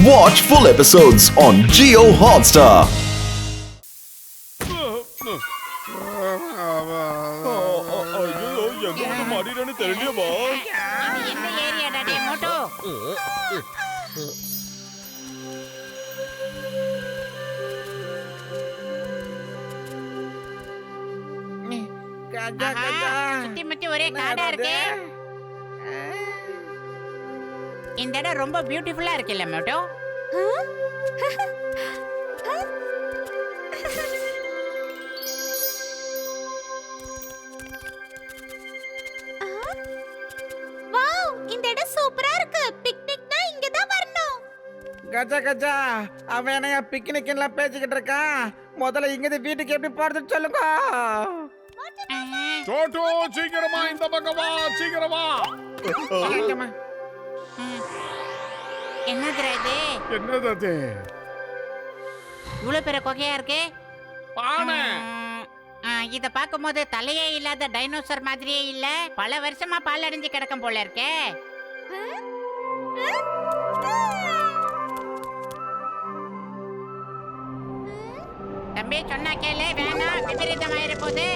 Watch full episodes on Jio Hotstar. சுத்தி முத்தி ஒரே காடா இருக்கு. இந்த இடம் ரொம்ப பியூட்டிஃபுல்லா இருக்குல்ல மோட்டோ? வாவ், இந்த இடம் சூப்பரா இருக்கு. பிக்னிக்னா இங்க தான் வரணும். கஜா கஜா, அவன் என்னைய பிக்னிக்ல பேசிக்கிட்டு இருக்கான். முதல்ல இங்க வீட்டுக்கு எப்படி போறதுன்னு சொல்லுங்க. சோட்டோ, சீக்கிரமா இந்த பக்கம் வா, சீக்கிரமா. என்னதுடா இது? என்னது அது? இவ்வளவு பெரிய கொகையா இருக்கு. பானை. இத பாக்கும்போது தலையே இல்லாத டைனோசர் மாதிரியே இல்ல. பல வருஷமா பால் அடைஞ்சு கிடக்கும் போல இருக்கே. தம்பி சொன்னா கேளு, வேணாம் விபரீதமாயிர போது.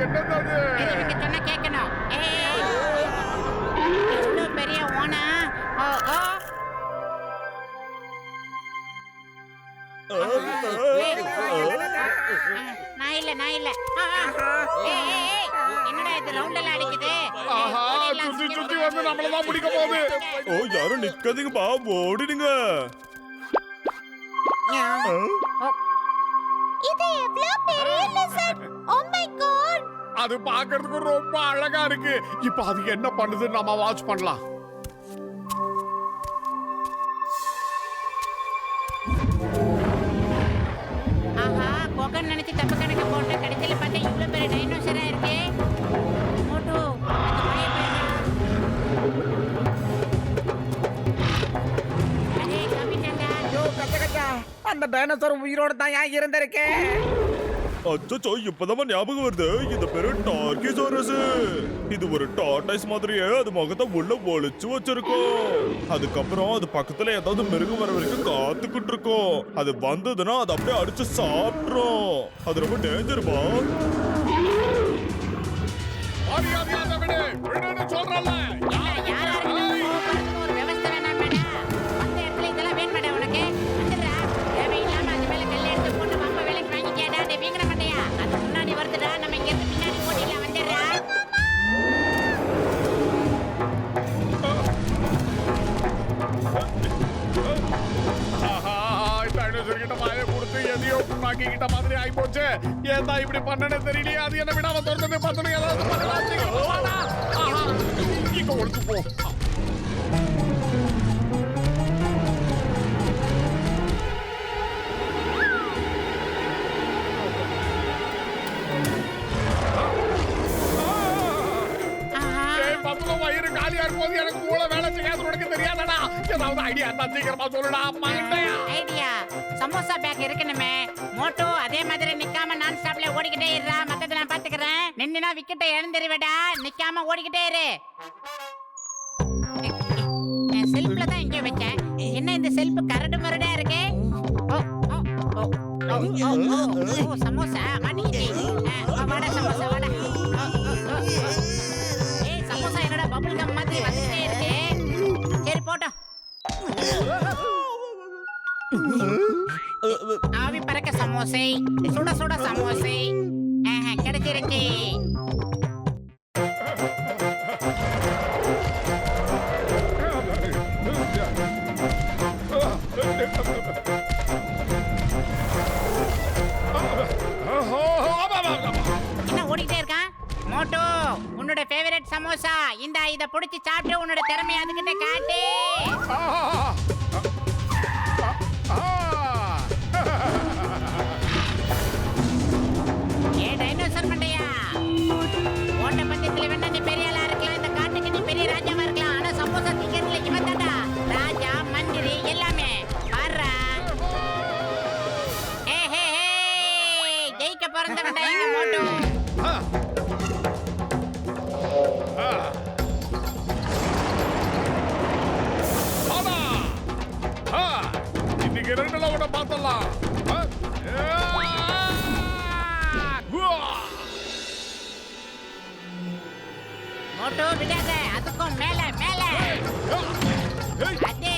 என்னது அது? இதுக்கு சொன்னா கேட்கணும். இவ்வளவு பெரிய ஓனா. நான் இல்ல. என்னடா இது ரவுண்ட் எல்லாம் அடிக்குது? சுத்தி வந்து நம்மளதான் பிடிக்க போகுது. ஓ, யாரும் நிக்காதீங்கப்பா, ஓடிடுங்க. இது எவ்வளவு பெரிய lizard. Oh my god. அது பாக்குறதுக்கு ரொம்ப அழகா இருக்கு. இப்ப அது என்ன பண்ணுதுன்னு நம்ம வாட்ச் பண்ணலாம். ஆஹா, கொகன் நினைச்சு தப்பு கணக்கு போட்டு கடைசியில பார்த்தா இவ்வளவு பெரிய டைனோசரா இருக்கு. மோட்டோ, அது பழைய பையன். அடே கமிட்டண்டா. ஐயோ கஜா கஜா, அந்த டைனோசர் உயிரோட தான் ஏன் இருந்திருக்கு? அச்சோ, இப்பதான் ஞாபகம் வருது. இந்த பேரு டார்கிசாரஸ். இது ஒரு டார்டாய்ஸ் மாதிரியே அது முகத்தை உள்ள ஒளிச்சு வச்சிருக்கும். அதுக்கப்புறம் அது பக்கத்துல ஏதாவது மிருகம் வர வரைக்கும் காத்துக்கிட்டு இருக்கும். அது வந்ததுன்னா அது அப்படியே அடிச்சு சாப்பிட்ரும். அது ரொம்ப டேஞ்சர்பா. சொல்றல ஒரு விவசாய வேணாம் மேடம். அந்த இடத்துல இதெல்லாம் வேணும் மேடம் உனக்கு. வந்துடுறா. தேவையில்லாம அது மேல கல்ல எடுத்து போட்டு மாமா வேலைக்கு வாங்கிக்கேடா. டே வீங்கட மாட்டியா? அது முன்னாடி வருதுடா. நம்ம இங்க இருந்து பின்னாடி ஓடிடலாம். வந்துடுறா. டைனோசர் கிட்ட மாய கொடுத்து எதையோ புண்ணாக்கிக்கிட்ட மாதிரி ஆகி போச்சு. ஏதா இப்படி பண்ணனே தெரியலையே. அது என்ன விடாம திறந்து பார்த்தோம். ஏதாவது பண்ணலாம். இங்க ஒழுத்து போ. வயிறு காலியா இருக்கும். எனக்கு மூளை வேலை செய்யாது. உனக்கு தெரியாதடா. ஏதாவது ஐடியா இருந்தா சீக்கிரமா சொல்லுடா. ஐடியா, சமோசா பேக் இருக்கணுமே. மோட்டோ அதே மாதிரி நிக்காம நான் ஸ்டாப்ல ஓடிக்கிட்டே இருடா. மத்தத நான் பாத்துக்கறேன். நின்னுனா விக்கெட்ட இழந்துருவேடா. நிக்காம ஓடிக்கிட்டே இரு. செல்ஃப்ல தான் இங்க வச்சேன். என்ன இந்த செல்ஃப் கரடு மரடா இருக்கு? ஓ சமோசா மாட்டிக்கிட்டே. வாடா சமோசா வாடா. ஏய் சமோசா என்னடா பபிள் கம் மாதிரி வந்துட்டே இருக்கு. சரி போட்டோம். ஆவி பறக்க சமோசை, சுட சுட சமோசை கிடைச்சிருச்சு. என்ன ஓடிட்டே இருக்கான்? மோட்டோ, உன்னோட ஃபேவரட் சமோசா இந்த இத புடிச்சு சாப்பிட்டு உன்னோட திறமையை அதுகிட்ட காட்டு. ஏ டைனோசர் மண்டையா, ஓட்ட பந்தயத்துல வேணா நீ பெரிய ஆளா இருக்கலாம். இந்த காட்டுக்கு நீ பெரிய ராஜாவா இருக்கலாம். ஆனா சமோசா திங்கிறதுல இவன் தான்டா ராஜா, மந்திரி எல்லாமே. பாருடா. ஜெயிக்க பிறந்தவன்டா எங்க மோட்டோ. பார்த்துடலாம். மோட்டோ விடாத, அதுக்கும் மேல மேல. அதே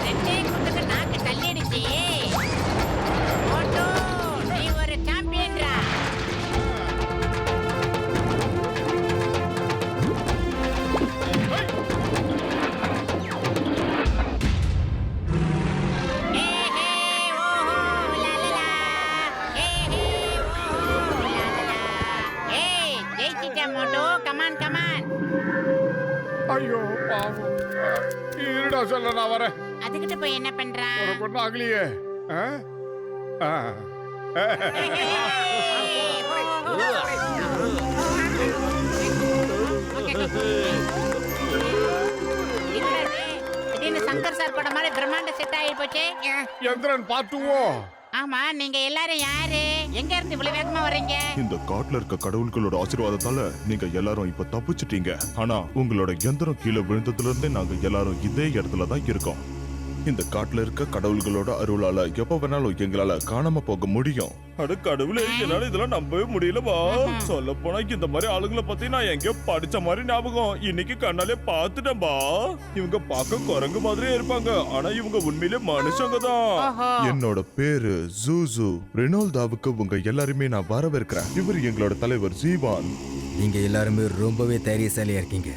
ரெண்டே குத்துக்கு நாக்கு தள்ளிடுச்சு. மோட்டோ, நீ ஒரு சாம்பியன்ரா. ஐயோ பாவம். இருடா சொல்ல, நான் வரேன். அதுகிட்ட போய் என்ன பண்றான்? ஒரு பொண்ணு ஆகலையே. சங்கர் சார் படம் மாதிரி பிரம்மாண்ட செட் ஆகி போச்சு. எந்திரன் பாத்துவோம். ஆமா, நீங்க எல்லாரும் யாரு? எங்க இருந்து இவ்வளவு வேகமா வர்றீங்க? இந்த காட்டுல இருக்க கடவுள்களோட ஆசீர்வாதத்தால நீங்க எல்லாரும் இப்ப தப்பிச்சிட்டீங்க. ஆனா உங்களோட எந்திரம் கீழே விழுந்ததுல இருந்தே நாங்க எல்லாரும் இதே இடத்துல தான் இருக்கோம். இந்த காட்டுல இருக்க கடவுள்களோட அருளால எப்ப வேணாலும் எங்களால காணாம போக முடியும். அட கடவுளே, என்னால இதெல்லாம் நம்பவே முடியலவா. சொல்ல போனா இந்த மாதிரி ஆளுங்களை பத்தி நான் எங்கேயோ படிச்ச மாதிரி ஞாபகம். இன்னைக்கு கண்ணாலே பாத்துட்டேன்பா. இவங்க பார்க்க குரங்கு மாதிரியே இருப்பாங்க, ஆனா இவங்க உண்மையிலே மனுஷங்க தான். என்னோட பேரு ஜூசு. ரெனால்டாவுக்கு உங்க எல்லாருமே நான் வரவேற்கிறேன். இவர் எங்களோட தலைவர் ஜீவான். நீங்க எல்லாருமே ரொம்பவே தைரியசாலியா இருக்கீங்க.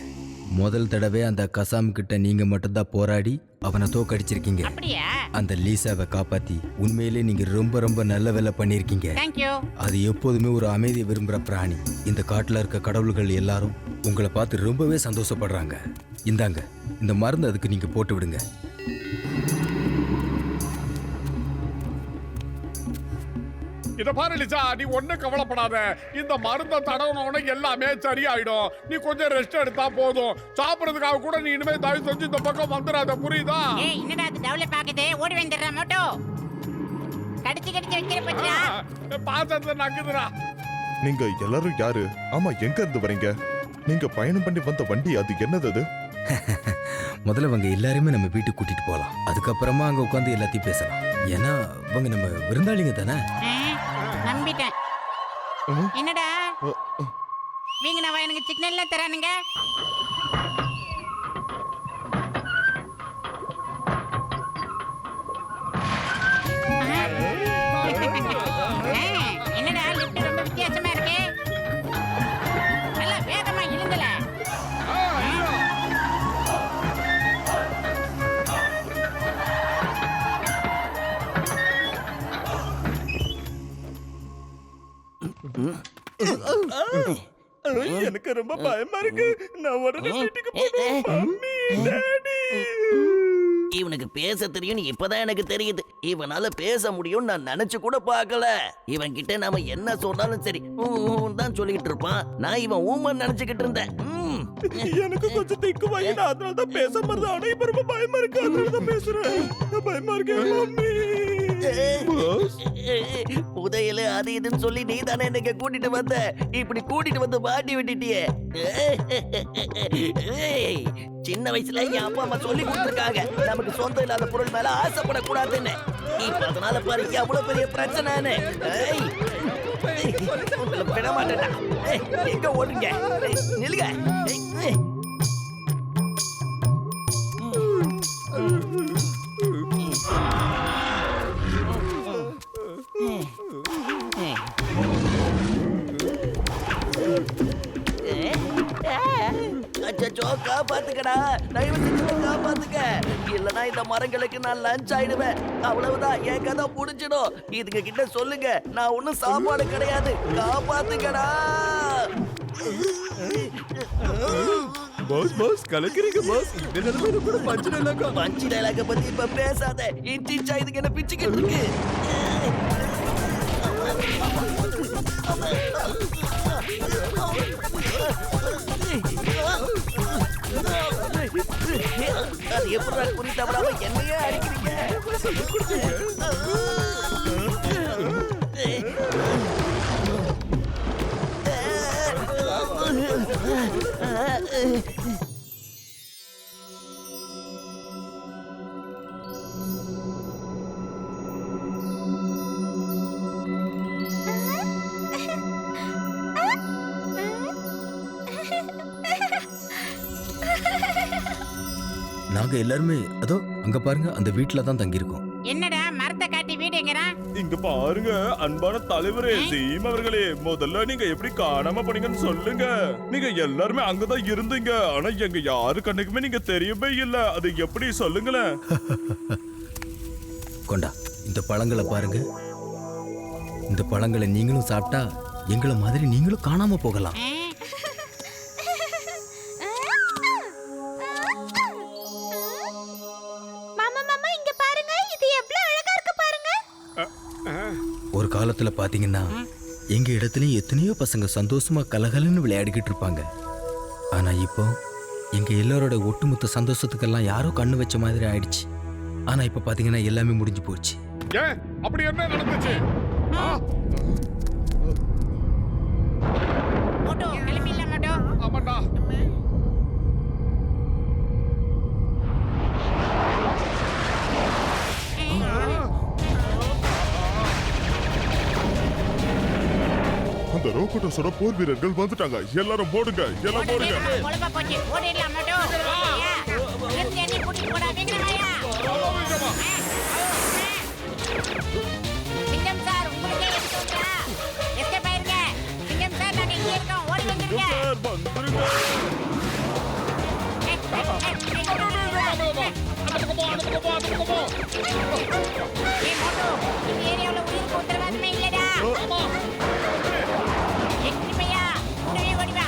முதல் தடவை அந்த கசாம் கிட்ட நீங்க மட்டும்தான் போராடி அவனை தோக்கடிச்சிருக்கீங்க. அப்படியா? அந்த லீசாவை காப்பாத்தி உண்மையிலே நீங்க ரொம்ப ரொம்ப நல்ல வேலை பண்ணிருக்கீங்க. Thank you. அது எப்போதுமே ஒரு அமைதியை விரும்புற பிராணி. இந்த காட்டுல இருக்க கடவுள்கள் எல்லாரும் உங்களை பார்த்து ரொம்பவே சந்தோஷப்படுறாங்க. இந்தாங்க, இந்த மருந்து அதுக்கு நீங்க போட்டு விடுங்க. இத பாரு லிசா, நீ ஒண்ணும் கவலைப்படாத. இந்த மருந்த தடவுன எல்லாமே சரியாயிடும். நீ கொஞ்சம் ரெஸ்ட் எடுத்தா போதும். சாப்பிடுறதுக்காக கூட நீ இனிமே தயவு செஞ்சு இந்த பக்கம் வந்துடாத, புரியுதா? ஏய், என்னடா அது டெவலப் ஆகுது? ஓடி வந்துடுறா மோட்டோ. கடிச்சு வைக்கிற பத்தியா? பாசத்துல நக்குதுடா. நீங்க எல்லாரும் யாரு? ஆமா, எங்க இருந்து வரீங்க? நீங்க பயணம் பண்ணி வந்த வண்டி அது என்னது? அது முதல்ல அவங்க எல்லாருமே நம்ம வீட்டுக்கு கூட்டிட்டு போகலாம். அதுக்கப்புறமா அங்க உட்காந்து எல்லாத்தையும் பேசலாம். ஏன்னா அவங்க நம்ம விருந்தாளிங்க தானே. நம்பிட்டேன். என்னடா வீங்கனவா எனக்கு சிக்னல்ல தரானுங்க. என்னடா லிஃப்ட் ரொம்ப வித்தியாசமா இருக்கு. நல்லா வேகமா இழுங்கல. எனக்கு ரொம்ப பயமா இருக்கு. நான் உடனே வீட்டுக்கு போகணும். Mummy, daddy. இவனுக்கு பேச தெரியும் இப்பதான் எனக்கு தெரியுது. இவனால பேச முடியும் நான் நினைச்சு கூட பார்க்கல. இவன் கிட்ட நாம என்ன சொன்னாலும் சரி தான் சொல்லிட்டு இருப்பான். நான் இவன் ஊமன் நினைச்சுக்கிட்டு இருந்தேன். எனக்கு கொஞ்சம் திக்கு வாங்கி நான் அதனால தான் பேச மாட்டேன். ஆனா இப்ப ரொம்ப பயமா இருக்கு, அதனால தான் பேசுறேன். பயமா இருக்கு மம்மி. புதையல அது இதுன்னு சொல்லி நீ தானே எனக்கு கூட்டிட்டு வந்த. இப்படி கூட்டிட்டு வந்து மாட்டி விட்டுட்டியே. சின்ன வயசுல என் அப்பா அம்மா சொல்லி கொடுத்துருக்காங்க, நமக்கு சொந்தம் இல்லாத பொருள் மேல ஆசைப்படக்கூடாதுன்னு. இப்ப அதனால பாரு எவ்வளவு பெரிய பிரச்சனை. உங்களை விட மாட்டேன்டா. எங்க ஓடுங்க, நில்லுங்க. அச்சோ, காப்பாத்துக்கடா, தயவு செஞ்சு காப்பாத்துக்க. இல்லனா இந்த மரங்களுக்கு நான் லஞ்ச் ஆயிடுவேன். அவ்வளவுதான், என் கதை முடிஞ்சிடும். இதுங்க கிட்ட சொல்லுங்க, நான் ஒன்னும் சாப்பாடு கிடையாது. காப்பாத்துக்கடா. பாஸ் கலக்கிறீங்க பாஸ். பஞ்சு டைலாக பத்தி இப்ப பேசாத. இன்டிச்சா இதுக்கு என்ன பிச்சுக்கிட்டு இருக்கு. அது எப்படி குறி தவறாம என்னையே அடிக்கிறீங்க. நாங்க எல்லாருமே அதோ அங்க பாருங்க அந்த வீட்ல தான் தங்கியிருக்கோம். என்னடா மரத்தை காட்டி வீடு எங்கடா? இங்க பாருங்க அன்பான தலைவரே சீம் அவர்களே, முதல்ல நீங்க எப்படி காணாம போனீங்கன்னு சொல்லுங்க. நீங்க எல்லாருமே அங்கதான் இருந்தீங்க, ஆனா எங்க யாரு கண்ணுக்குமே நீங்க தெரியவே இல்ல. அது எப்படி சொல்லுங்களேன். கொண்டா இந்த பழங்களை பாருங்க. இந்த பழங்களை நீங்களும் சாப்பிட்டா எங்களை மாதிரி நீங்களும் காணாம போகலாம். மாமா மாமா இங்க பாருங்க, இது எவ்வளவு அழகா இருக்கு பாருங்க. ஒரு காலத்துல பாத்தீங்கன்னா எங்க இடத்துலயும் எத்தனையோ பசங்க சந்தோஷமா கலகலன்னு விளையாடிக்கிட்டு இருப்பாங்க. ஆனா இப்போ எங்க எல்லாரோட ஒட்டுமொத்த சந்தோஷத்துக்கெல்லாம் யாரோ கண்ணு வச்ச மாதிரி ஆயிடுச்சு. ஆனா இப்ப பாத்தீங்கன்னா எல்லாமே முடிஞ்சு போச்சு. ஏன் அப்படி என்ன நடந்துச்சு? மோட்டோ கிளம்பிடல மோட்டோ. ஆமாண்டா. அந்த ரோக்கோட்டஸோட போர் வீரர்கள் வந்துட்டாங்க. எல்லாரும் போடுங்க, எல்லாம் போடுங்க. கொழுப்பா போச்சு. ஓடிடலாம் மோட்டோ. நிறுத்தி அடி கூட்டிட்டு போடா வீங்கரமாயா. சிங்கம் சார் உங்களுக்கே எடுத்துட்டா. எஸ்கேப் ஆயிருங்க. சிங்கம் சார் நாங்க இங்கே இருக்கோம். ஓடி வந்துருங்க. சார் வந்துருங்க. ஏய் மோட்டோ, இந்த ஏரியாவுல உயிருக்கு உத்தரவாதமே இல்லடா. எக்னிமையா உடனே ஓடி வா.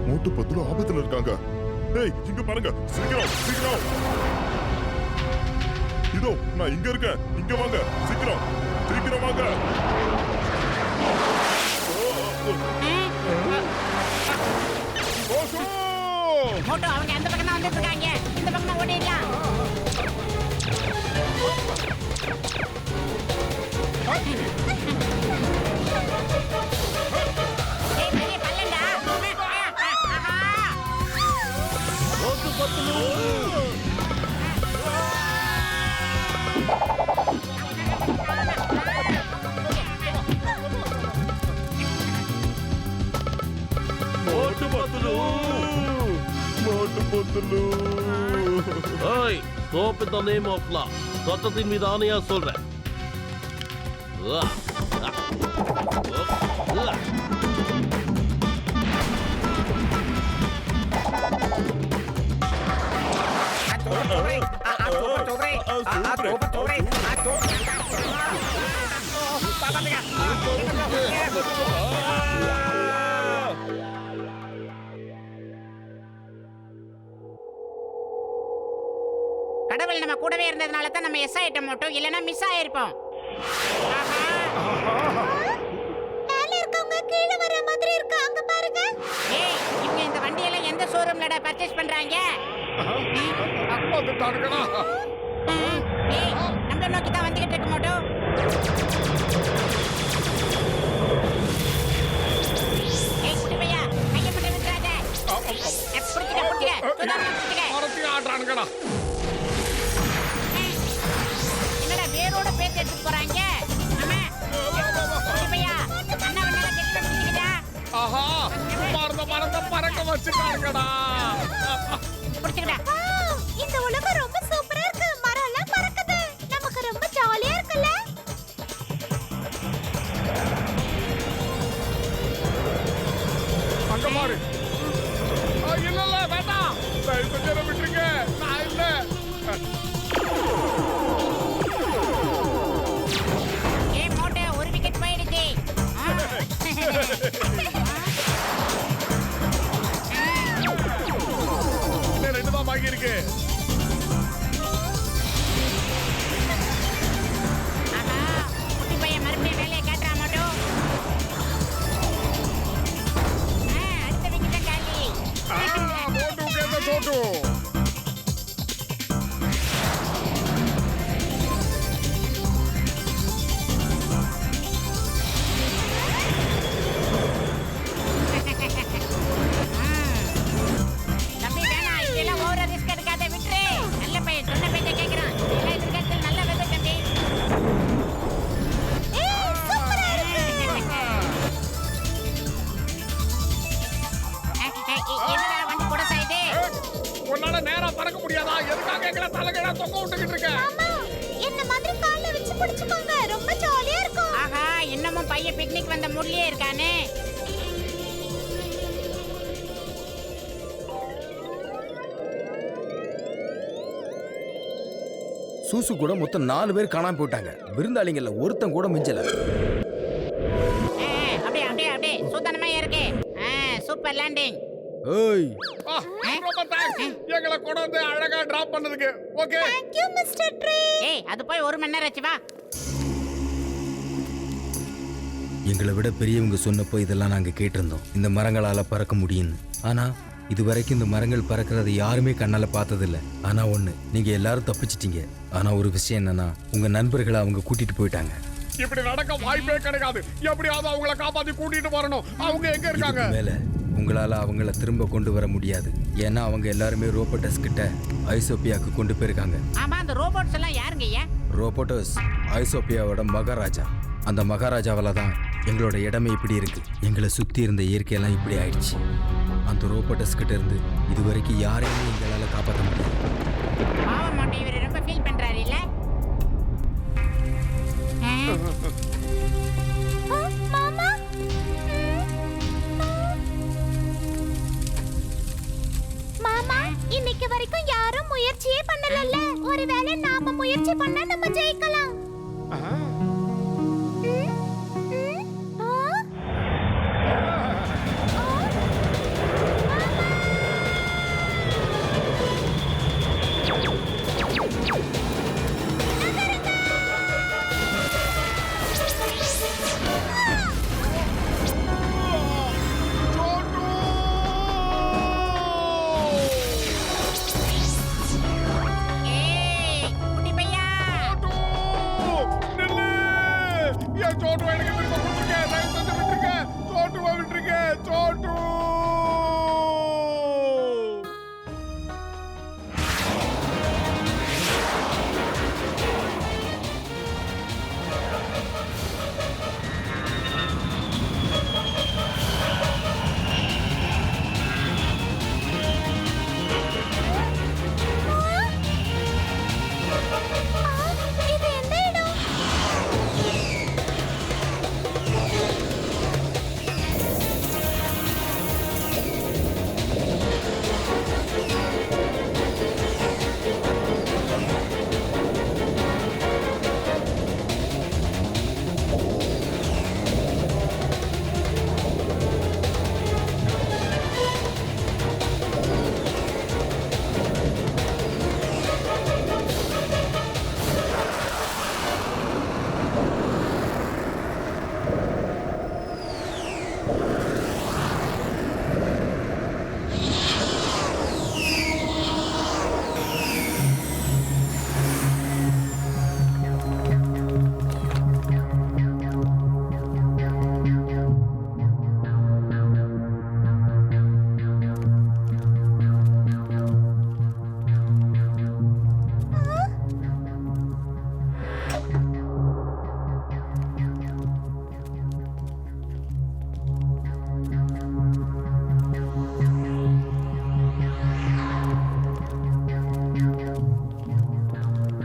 மோட்டு பத்துல ஆபத்துல இருக்காங்க. ஏய் இங்க பாருங்க, சீக்கிரம் சீக்கிரம். இதோ நான் இங்க இருக்கேன், இங்க வாங்க, சீக்கிரம் சீக்கிரம் வாங்க. மோட்டோ அவங்க அந்த பக்கம் தான் வந்துட்டு இருக்காங்க. இந்த பக்கம் ஓடிடலாம். ஏய் பெரிய பல்லண்டா. மோட்டு பத்துலு, மோட்டு பத்துலு. ஏய், soap in the name of law. சட்டத்தின் மீது ஆணையா சொல்றேன். கடவுள் நம்ம கூடவே இருந்ததுனால தான் நம்ம எஸ் ஆயிட்டோம் மோட்டோ. இல்லனா மிஸ் ஆயிருப்போம். மேல இருக்கவங்க கீழ வர மாதிரி இருக்கு, அங்க பாருங்க. ஏய் இவங்க இந்த வண்டியெல்லாம் எந்த ஷோரூம்லடா பர்ச்சேஸ் பண்றாங்க? வந்துட்டானுங்களா? ஏய் நம்மள நோக்கி தான் வந்துகிட்டு இருக்கு மோட்டோ. ஏய் குட்டி பையா கைய மட்டும் விட்டுறாத. புடிச்சிக்க புடிச்சிக்க சுதாரணா புடிச்சிக்க. மரத்தி ஆடுறானுங்கடா. என்னடா வேரோட பேத்து எடுத்து போறாங்க? ஆமா குட்டி பையா அண்ணா வண்ணால செக் பண்ணிக்கிட்டா. ஆஹா மரத்தை பறக்க வச்சுட்டானுங்கடா. புடிச்சிக்கடா. வாவ், இந்த உலகம் ரொம்ப சூப்பரா இருக்கு. மரம் எல்லாம் பறக்குது. நமக்கு ரொம்ப ஜாலியா இருக்குல்ல? அங்க பாரு. இல்ல இல்ல வேண்டாம், தயவு செஞ்சு என்னை விட்டுருங்க. நான் இல்ல. ஏய் மோட்டோ ஒரு விக்கெட் போயிடுச்சு. இன்னும் 2 தான் பாக்கி இருக்கு. ஆஹா குட்டி பையன் மறுபடியும் வேலையை காட்டுறான் மோட்டோ. அடுத்த விக்கெட் காலி. மோட்டு கேட்ட சோட்டு. தம்பி வேணாம், உன்னால பறக்க முடியாதா? எதுக்காக எங்களை தலைகீழா தொங்க விட்டுக்கிட்டு இருக்க? மாமா என்ன மாதிரி கால்ல வச்சு பிடிச்சுக்கோங்க, ரொம்ப ஜாலியா இருக்கும். ஆஹா, இன்னமும் பையன் பிக்னிக் வந்த மூட்லயே இருக்கானே. சூசு கூட மொத்தம் 4 பேர் காணாம போயிட்டாங்க. விருந்தாளிங்கள்ல ஒருத்தன் கூட மிஞ்சல. அப்படியே அப்படியே அப்படியே சூதனமா இருக்கு. Super landing. ஏய், ரொம்ப thanks. எங்களை கொண்டு வந்து அழகா டிராப் பண்ணதுக்கு. Okay. Thank you mister tree. ஏய், அது போய் 1 மணி நேரம் ஆச்சு, வா. எங்களை விட பெரியவங்க சொன்னப்போ இதெல்லாம் நாங்க கேட்டிருந்தோம், இந்த மரங்களால பறக்க முடியும்னு. ஆனா இது வரைக்கும் இந்த மரங்கள் பறக்கிறத யாருமே கண்ணால பார்த்ததில்ல. ஆனா ஒண்ணு, நீங்க எல்லாரும் தப்பிச்சிட்டீங்க. ஆனா ஒரு விஷயம் என்னன்னா, உங்க நண்பர்களை அவங்க கூட்டிட்டு போயிட்டாங்க. இப்படி நடக்க வாய்ப்பே கிடைக்காது. எப்படியாவது அவங்கள காப்பாத்தி கூட்டிட்டு வரணும். அவங்க எங்க இருக்காங்க? இதுக்கு மேல உங்களால அவங்கள திரும்ப கொண்டு வர முடியாது. ஏன்னா அவங்க எல்லாருமே ரோபோட்டஸ் கிட்ட ஐசோப்பியாவுக்கு கொண்டு போயிருக்காங்க. ஆமா, அந்த ரோபோட்ஸ் எல்லாம் யாருங்க ஐயா? ரோபோட்டஸ் ஐசோப்பியாவோட மகாராஜா. அந்த மகாராஜாவால தான் எங்களோட இடமே இப்படி இருக்கு. எங்களை சுத்தி இருந்த இயற்கையெல்லாம் இப்படி ஆயிடுச்சு. அந்த ரோபோட்டஸ் கிட்ட இருந்து இது வரைக்கும் யாரையுமே எங்களால காப்பாற்ற முடியாது. பாவம் மாட்டை, இவர் ரொம்ப ஃபீல் பண்றாரு இல்ல? மாமா மாமா இன்னைக்கு வரைக்கும் யாரும் முயற்சியே பண்ணலல்ல. ஒருவேளை நாம முயற்சி பண்ணா நம்ம ஜெயிக்கலாம். ஏய், குட்டி பையா. நில்லு! என் சோட்டுவை எனக்கு திரும்ப கொடுத்துருக்க. தயவு செஞ்சு விட்டுருக்க. சோட்டுவை விட்டுருக்க. சோட்டு! இது எந்த இடம்?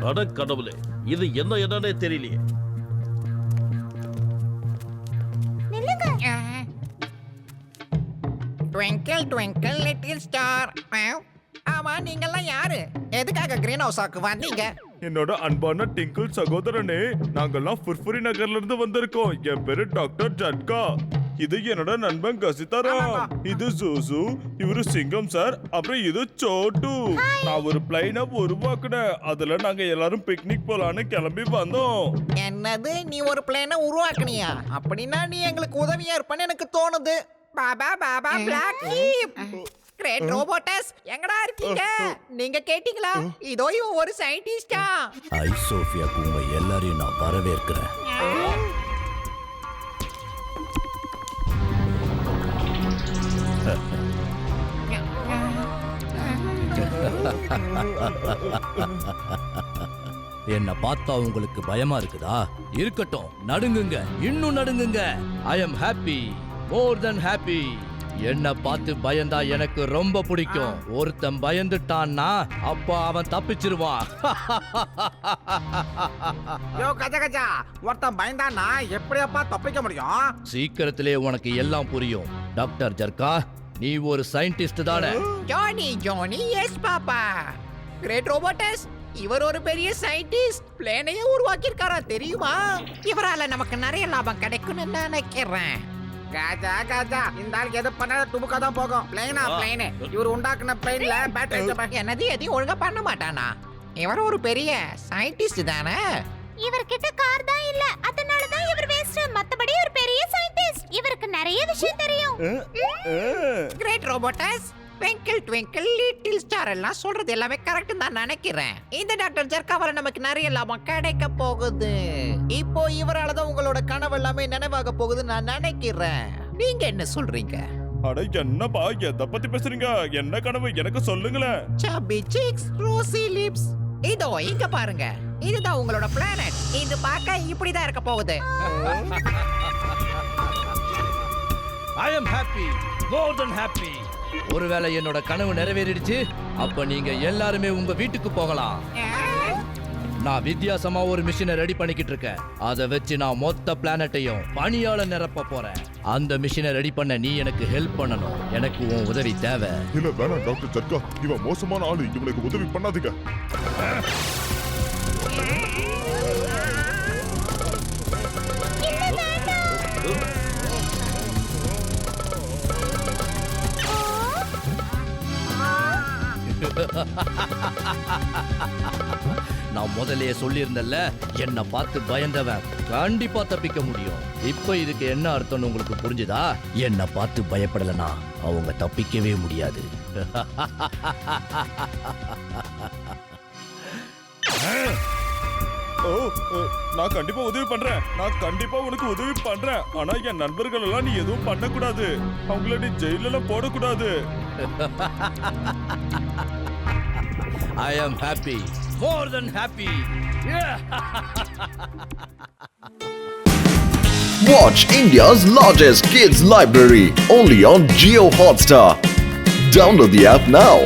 அட கடவுளே, இது என்ன என்னன்னே தெரியலையே. நில்லுங்க. Twinkle twinkle little star. ஆமா, நீங்கெல்லாம் யாரு? எதுக்காக கிரீன் ஹவுஸாக்கு வந்தீங்க? என்னோட அன்பான டிங்கிள் சகோதரனே, நாங்கெல்லாம் ஃபுர்ஃபுரி நகர்ல இருந்து வந்திருக்கோம். என் பேரு டாக்டர் ஜட்கா. இது என்னோட நண்பன் கசிதாராம். இது ஜூசு, இவரு சிங்கம் சார், அப்புறம் இது சோட்டு. நான் ஒரு பிளைனை உருவாக்குனேன். அதுல நாங்க எல்லாரும் பிக்னிக் போலான்னு கிளம்பி வந்தோம். என்னது, நீ ஒரு பிளேனை உருவாக்குனியா? அப்படின்னா நீ எங்களுக்கு உதவியா இருப்பன்னு எனக்கு தோணுது. Baa baa black sheep, great robots, எங்கடா இருக்கீங்க? நீங்க கேட்டீங்களா? இதோ இவன் ஒரு சயின்டிஸ்டா. ஐசோஃபியா உங்க எல்லாரையும் நான் வரவேற்கிறேன். என்ன பார்த்தா உங்களுக்கு பயமா இருக்குதா? இருக்கட்டும், நடுங்குங்க, இன்னும் நடுங்குங்க. ஐ am happy, more then happy. என்ன பார்த்து பயந்தா எனக்கு ரொம்ப பிடிக்கும். ஒருத்தன் பயந்துட்டான்னா அப்ப அவன் தப்பிச்சிருவான். யோ கஜா கஜா, ஒருத்தன் பயந்தானா எப்படியப்பா தப்பிக்க முடியும்? சீக்கிரத்திலே உனக்கு எல்லாம் புரியும். டாக்டர் ஜர்கா, நீ ஒரு சயின்டிஸ்ட் தானே? Johnny yes papa. Great robots, இவர் ஒரு பெரிய சயின்டிஸ்ட். பிளேனையே உருவாக்கியிருக்காரா தெரியுமா? இவரால நமக்கு நிறைய லாபம் கிடைக்கும்னு நினைக்கிறேன். காஜா காஜா, இந்த ஆளுக்கு எது பண்ண துபுக்கா தான் போகும். பிளேனு இவர் உண்டாக்குன பிளேன்ல பேட்டரி என்னது எதையும் ஒழுங்கா பண்ண மாட்டானா? இவர் ஒரு பெரிய சயின்டிஸ்ட் தானே? இவர்கிட்ட கார் தான் இல்ல, அதனால தான் இவர் வேஸ்ட். மத்தபடி ஒரு பெரிய சயின்டிஸ்ட். இவருக்கு நிறைய விஷயம் தெரியும். Great robots, twinkle twinkle little star எல்லாம் சொல்றது எல்லாமே கரெக்ட் தான் நினைக்கிறேன். இந்த டாக்டர் ஜர்காவால நமக்கு நிறைய லாபம் கிடைக்க போகுது. இப்போ இவரால தான் உங்களோட கனவு எல்லாமே நினைவாக போகுதுன்னு நான் நினைக்கிறேன். நீங்க என்ன சொல்றீங்க? அட என்னப்பா, எதை பத்தி பேசுறீங்க? என்ன கனவு எனக்கு சொல்லுங்களேன். சப்பி சீக்ஸ், ரோசி லிப்ஸ். இதோ இங்க பாருங்க, இதுதான் உங்களோட பிளானட். இது பார்க்க இப்படிதான் இருக்க போகுது. I am happy, more than happy. ஒருவேளை என்னோட கனவு நிறைவேறிடுச்சு, அப்ப நீங்க எல்லாருமே உங்க வீட்டுக்கு போகலாம். நான் வித்தியாசமா ஒரு மிஷினை ரெடி பண்ணிக்கிட்டு இருக்கேன். அதை வச்சு நான் மொத்த பிளானட்டையும் பனியால நிரப்ப போறேன். அந்த மிஷினை ரெடி பண்ண நீ எனக்கு ஹெல்ப் பண்ணணும். எனக்கு உன் உதவி தேவை. இல்ல வேணாம் டாக்டர் ஜர்கா, இவன் மோசமான ஆளு, இவனுக்கு உதவி பண்ணாதீங்க. நான் முதல்லயே சொல்லியிருந்தேன்ல, என்னை பார்த்து பயந்தவன் கண்டிப்பா தப்பிக்க முடியும். இப்ப இதுக்கு என்ன அர்த்தம்னு உங்களுக்கு புரிஞ்சுதா? என்னை பார்த்து பயப்படலனா அவங்க தப்பிக்கவே முடியாது. நான் கண்டிப்பா உதவி பண்றேன். நான் கண்டிப்பா உனக்கு உதவி பண்றேன். ஆனா என் நண்பர்கள் எல்லாம் நீ எதுவும் பண்ணக்கூடாது. அவங்கள நீ ஜெயில போடக்கூடாது. I am happy, more than happy. Watch India's largest kids library only on Jio Hotstar. Download the app now.